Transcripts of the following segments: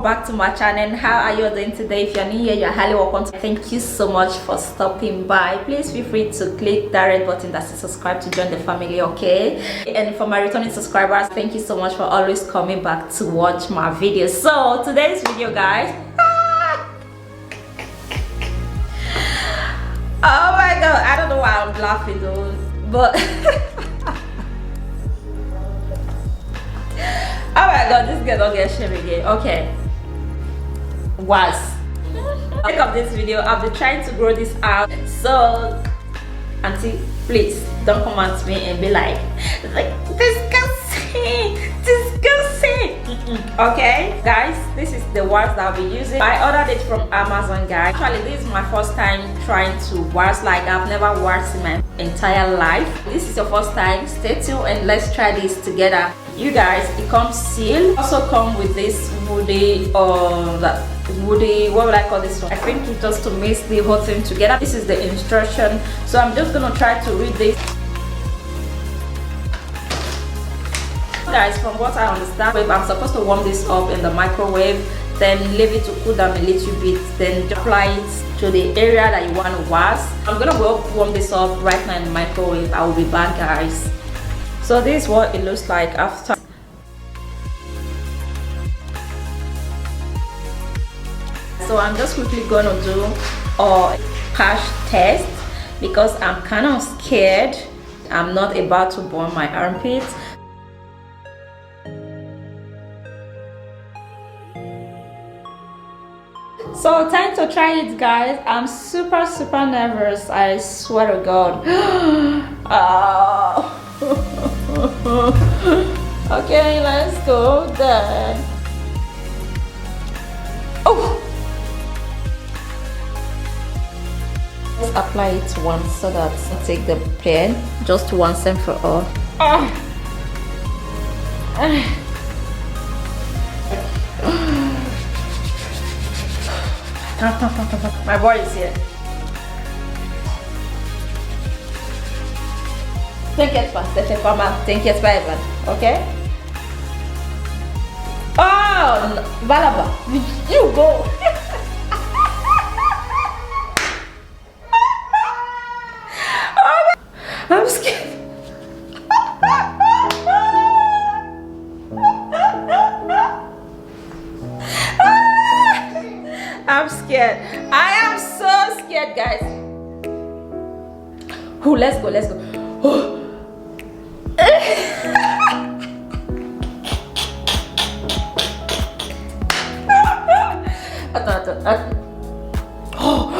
welcome back to my channel. How are you doing today? If you're new here, you're highly welcome. Thank you so much for stopping by. Please feel free to click that red button that says subscribe to join the family, okay? And for my returning subscribers, thank you so much for always coming back to watch my videos. So today's video, guys, oh my god, I don't know why I'm laughing though, but oh my god, this girl don't get shame again. Okay, make up this video. I've been trying to grow this out, so auntie, please don't come at me and be like disgusting. Okay guys, this is the wax that I'll be using. I ordered it from Amazon, guys. Actually, this is my first time trying to wax. Like, I've never waxed in my entire life. This is your first time, stay tuned and let's try this together. You guys, it comes sealed. Also come with this woody, what would I call this one? I think it's just to mix the whole thing together. This is the instruction, so I'm just gonna try to read this. Guys, from what I understand, I'm supposed to warm this up in the microwave, then leave it to cool down a little bit, then apply it to the area that you want to wax. I'm gonna warm this up right now in the microwave. I will be back, guys. So this is what it looks like after. So I'm just quickly gonna do a patch test because I'm kind of scared. I'm not about to burn my armpits. So time to try it, guys. I'm super nervous, I swear to god. Oh. Okay, let's go then. Oh, let's apply it once so that I'll take the pen just once and for all. My boy is here. T'inquiète pas, ça fait pas mal. T'inquiète pas, Evan. Ok? Oh, va là-bas. You go. I'm scared. I'm scared. I am so scared, guys. Oh, let's go. Oh. Attends. Oh.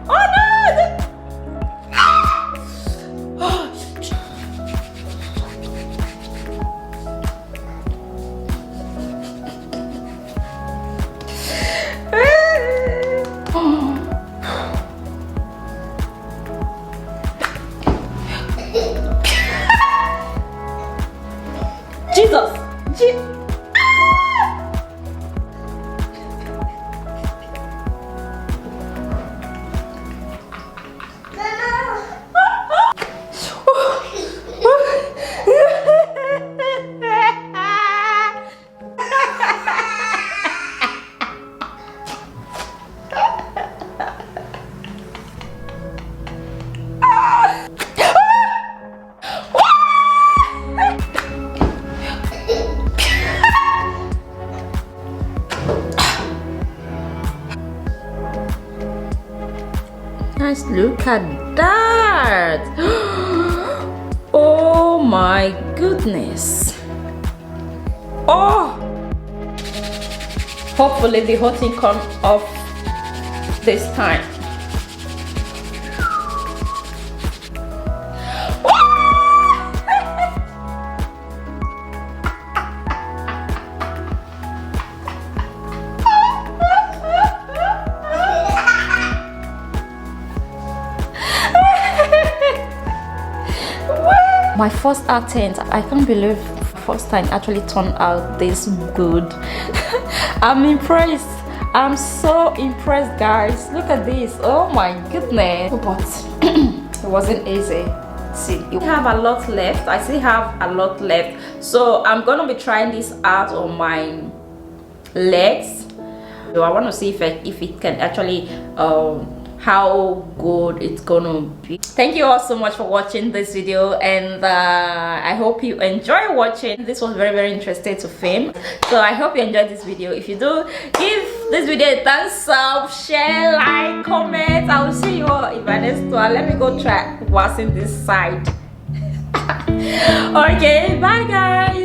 Oh no! Jesus! Guys, look at that. Oh my goodness. Oh, hopefully the whole thing comes off this time. My first attempt, I can't believe first time actually turned out this good. I'm impressed. I'm so impressed, guys. Look at this. Oh my goodness. But it wasn't easy. See, you have a lot left. I still have a lot left, so I'm gonna be trying this out on my legs. So I want to see if it can actually how good it's gonna be. Thank you all so much for watching this video, and I hope you enjoy watching. This was very interesting to film, so I hope you enjoyed this video. If you do, give this video a thumbs up, share, like, comment. I will see you all in my next one. Let me go try waxing this side. Okay, bye guys.